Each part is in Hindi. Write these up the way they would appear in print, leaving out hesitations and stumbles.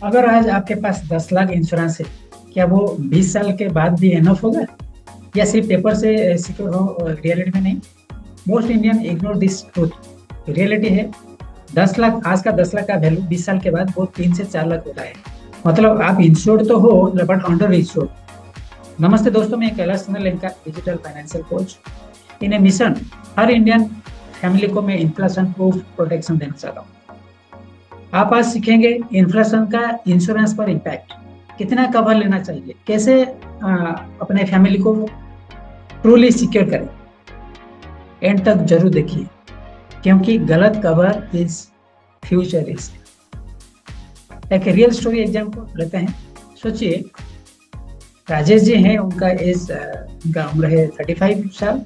अगर आज आपके पास 10 लाख इंश्योरेंस है, क्या वो 20 साल के बाद भी एनफ होगा या सिर्फ पेपर से सिक्योर हो, रियलिटी में नहीं? Most Indian ignore this truth. Reality है 10 लाख, आज का 10 लाख का वैल्यू 20 साल के बाद वो 3 से 4 लाख होता है। मतलब आप इंश्योर्ड तो हो बट अंडर इंश्योर्ड। नमस्ते दोस्तों, मैं कैलाश चंद्र का डिजिटल फाइनेंशियल कोच। इन ए मिशन हर इंडियन फैमिली को मैं इन्फ्लेशन प्रूफ प्रोटेक्शन देना चाहता हूँ। आप आज सीखेंगे इन्फ्लेशन का इंश्योरेंस पर इम्पैक्ट, कितना कवर लेना चाहिए, कैसे अपने फैमिली को ट्रूली सिक्योर करें। एंड तक जरूर देखिए, क्योंकि गलत कवर इज फ्यूचर रिस्क। एक रियल स्टोरी एग्जाम्पल लेते हैं। सोचिए, राजेश जी हैं, उनका उम्र है 35 साल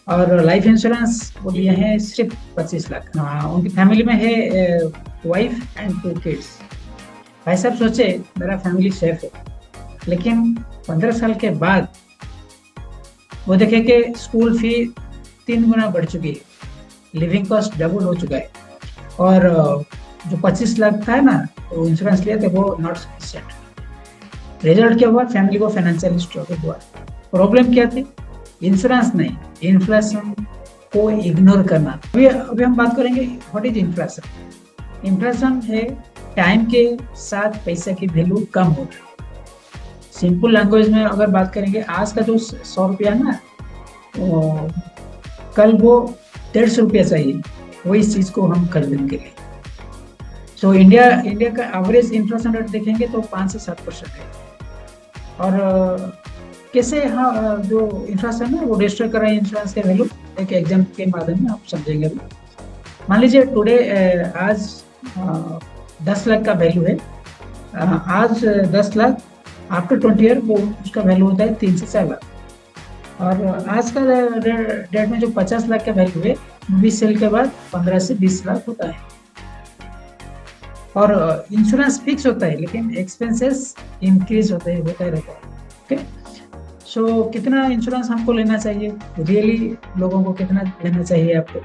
और लाइफ इंश्योरेंस वो लिए हैं सिर्फ 25 लाख। उनकी फैमिली में है वाइफ एंड 2 किड्स। भाई साहब सोचे मेरा फैमिली सेफ है, लेकिन 15 साल के बाद वो देखे कि स्कूल फी 3 गुना बढ़ चुकी है, लिविंग कॉस्ट डबल हो चुका है और जो 25 लाख था ना वो इंश्योरेंस लिए थे वो नॉट सफिशिएंट। रिजल्ट क्या हुआ? फैमिली को फाइनेंशियल स्ट्रगल हुआ। प्रॉब्लम क्या थी? इंश्योरेंस नहीं, इन्फ्लेशन को इग्नोर करना। अभी हम बात करेंगे व्हाट इज इन्फ्लेशन। इन्फ्लेशन है टाइम के साथ पैसे की वैल्यू कम हो रही है। सिंपल लैंग्वेज में अगर बात करेंगे, आज का जो 100 रुपया ना, कल वो 150 रुपया चाहिए वो इस चीज को हम खरीदने के लिए। सो इंडिया का एवरेज इन्फ्लेशन रेट देखेंगे तो 5 से 7% है। और कैसे हाँ जो इन्फ्लेशन है वो डिस्ट्रॉय कर रहा है इंश्योरेंस के वैल्यू, एक एग्जाम्पल के माध्यम में आप समझेंगे। मान लीजिए टुडे आज 10 लाख का वैल्यू है। आज 10 लाख आफ्टर 20 ईयर वो उसका वैल्यू होता है 3 से 4 लाख। और आज का डेट में जो 50 लाख का वैल्यू है 20 साल के बाद 15 से 20 लाख होता है। और इंश्योरेंस फिक्स होता है लेकिन एक्सपेंसेस इंक्रीज होता रहता है। ओके, सो कितना इंश्योरेंस हमको लेना चाहिए? रियली लोगों को कितना लेना चाहिए? आपको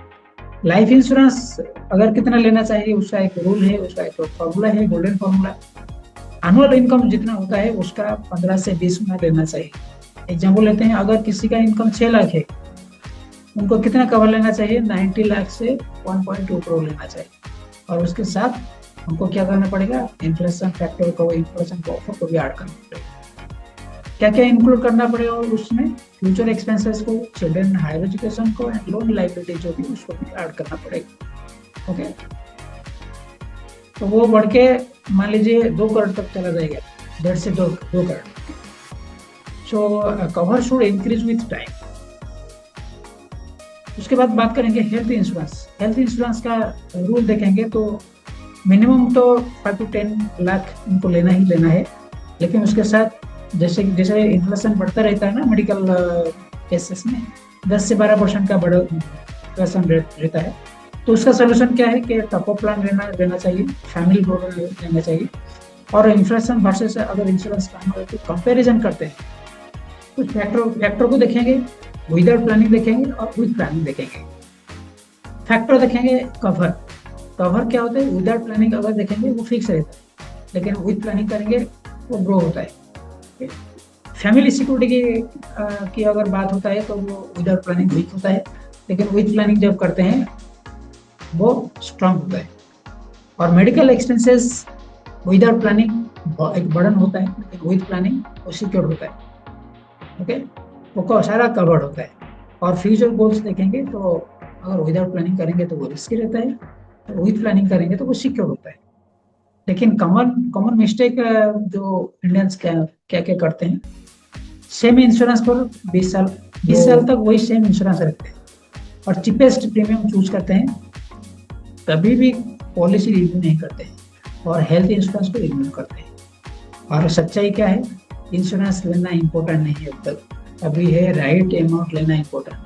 लाइफ इंश्योरेंस अगर कितना लेना चाहिए उसका एक रूल है, उसका एक फॉर्मूला है, गोल्डन फॉर्मूला। एनुअल इनकम जितना होता है उसका 15 से 20 गुना लेना चाहिए। एग्जाम्पल लेते हैं, अगर किसी का इनकम 6 लाख है, उनको कितना कवर लेना चाहिए? 90 लाख से 1.2 करोड़ लेना चाहिए। और उसके साथ हमको क्या करना पड़ेगा? इन्फ्लेशन फैक्टर को, इन्फ्लेशन बफर को भी ऐड करना पड़ेगा। क्या क्या इंक्लूड करना पड़ेगा? और उसमें फ्यूचर एक्सपेंसेस को, चिल्ड्रन हायर एजुकेशन को एंड लोन लाइबिलिटी जो भी उसको भी ऐड करना पड़ेगा। ओके, तो वो बढ़ के मान लीजिए 2 करोड़ तक चला जाएगा, 1.5 से 2 करोड़। सो cover should increase with time. उसके बाद बात करेंगे हेल्थ इंश्योरेंस। हेल्थ इंश्योरेंस का रूल देखेंगे तो मिनिमम तो 5 to 10 लाख उनको लेना ही लेना है, लेकिन उसके साथ जैसे इन्फ्लेशन बढ़ता रहता है ना मेडिकल केसेस में, 10 से 12% का बड़ा इन्फ्लेशन रेट रहता है। तो उसका सोल्यूशन क्या है कि टॉप अप प्लान लेना चाहिए, फैमिली प्रोग्राम लेना चाहिए। और इन्फ्लेशन वर्सेस अगर इंश्योरेंस प्लान तो कंपेरिजन करते हैं, कुछ फैक्टर को देखेंगे, विदाउट प्लानिंग देखेंगे और विद प्लानिंग देखेंगे। फैक्टर देखेंगे कवर क्या होता है? विदाउट प्लानिंग अगर देखेंगे वो फिक्स रहता है, लेकिन विद प्लानिंग करेंगे वो ग्रो होता है। फैमिली सिक्योरिटी की अगर बात होता है तो वो विदाउट प्लानिंग वीक होता है, लेकिन विद प्लानिंग जब करते हैं वो स्ट्रांग होता है। और मेडिकल एक्सपेंसेस विदाउट प्लानिंग एक बर्डन होता है, लेकिन विद प्लानिंग वो सिक्योर होता है। ओके, वो सारा कवर्ड होता है। और फ्यूचर गोल्स देखेंगे तो अगर विदाउट प्लानिंग करेंगे तो वो रिस्की रहता है, तो विद प्लानिंग करेंगे तो वो सिक्योर होता है। लेकिन कॉमन मिस्टेक जो इंडियंस क्या करते हैं, सेम इंश्योरेंस पर 20 साल तक वही सेम इंश्योरेंस रखते हैं और चीपेस्ट प्रीमियम चूज करते हैं, कभी भी पॉलिसी रिव्यू नहीं करते हैं और हेल्थ इंश्योरेंस को इग्नोर करते हैं। और सच्चाई क्या है? इंश्योरेंस लेना इम्पोर्टेंट नहीं है अब तक, अभी है राइट अमाउंट लेना इम्पोर्टेंट है।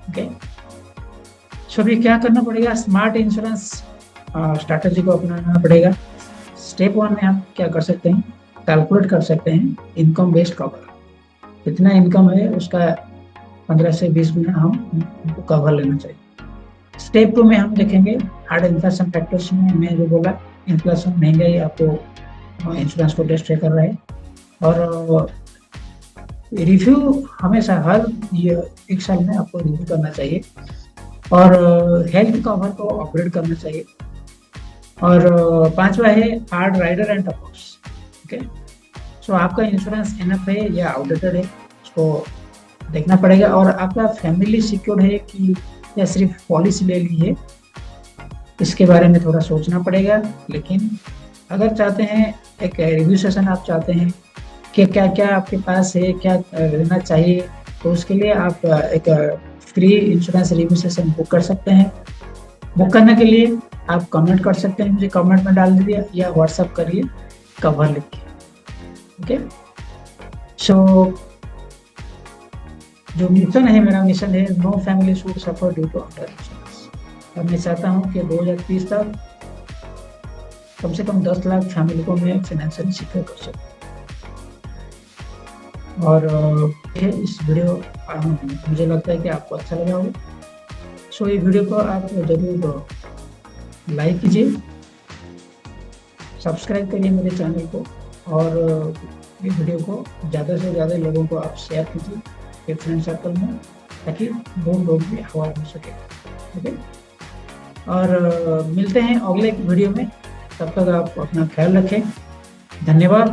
ओके, सो अभी क्या करना पड़ेगा? स्मार्ट इंश्योरेंस स्ट्रैटेजी को अपनाना पड़ेगा। स्टेप 1 में आप क्या कर सकते हैं? कैलकुलेट कर सकते हैं इनकम बेस्ड कवर। कितना इनकम है उसका 15 से 20 गुना हमको कवर लेना चाहिए। स्टेप 2 में हम देखेंगे हार्ड इन्फ्लेशन फैक्टर्स में मैं जो बोला इन्फ्लेशन, महंगाई आपको इंश्योरेंस को डिस्ट्रॉय कर रहा है। और रिव्यू हमेशा हर एक साल में आपको रिव्यू करना चाहिए, और हेल्थ कवर को अपग्रेड करना चाहिए। और पांचवा है hard rider and toppers. Okay, so आपका इंश्योरेंस इनफ है या आउटडेटेड है, उसको देखना पड़ेगा। और आपका फैमिली सिक्योर है कि या सिर्फ पॉलिसी ले ली है, इसके बारे में थोड़ा सोचना पड़ेगा। लेकिन अगर चाहते हैं एक रिव्यू सेशन, आप चाहते हैं कि क्या क्या आपके पास है, क्या लेना चाहिए, तो उसके लिए आप एक free insurance review session book कर सकते हैं। बुक करने के लिए आप कमेंट कर सकते हैं, मुझे कमेंट में डाल दीजिए या व्हाट्सअप करिए कवर लिख के। ओके, सो जो मिशन है, मेरा मिशन है no family should suffer due to under insurance. और मैं चाहता हूँ कि 2030 तक कम से कम 10 लाख फैमिली को मैं फाइनेंशियली सिक्योर कर सकूँ। और इस वीडियो मुझे लगता है कि आपको अच्छा लगा होगा। सो ये वीडियो को आप जरूर लाइक कीजिए, सब्सक्राइब करिए मेरे चैनल को, और ये वीडियो को ज़्यादा से ज़्यादा लोगों को आप शेयर कीजिए अपने फ्रेंड सर्कल में, ताकि वो लोग भी अवेयर हो सके। ओके, और मिलते हैं अगले वीडियो में, तब तक आप अपना ख्याल रखें। धन्यवाद।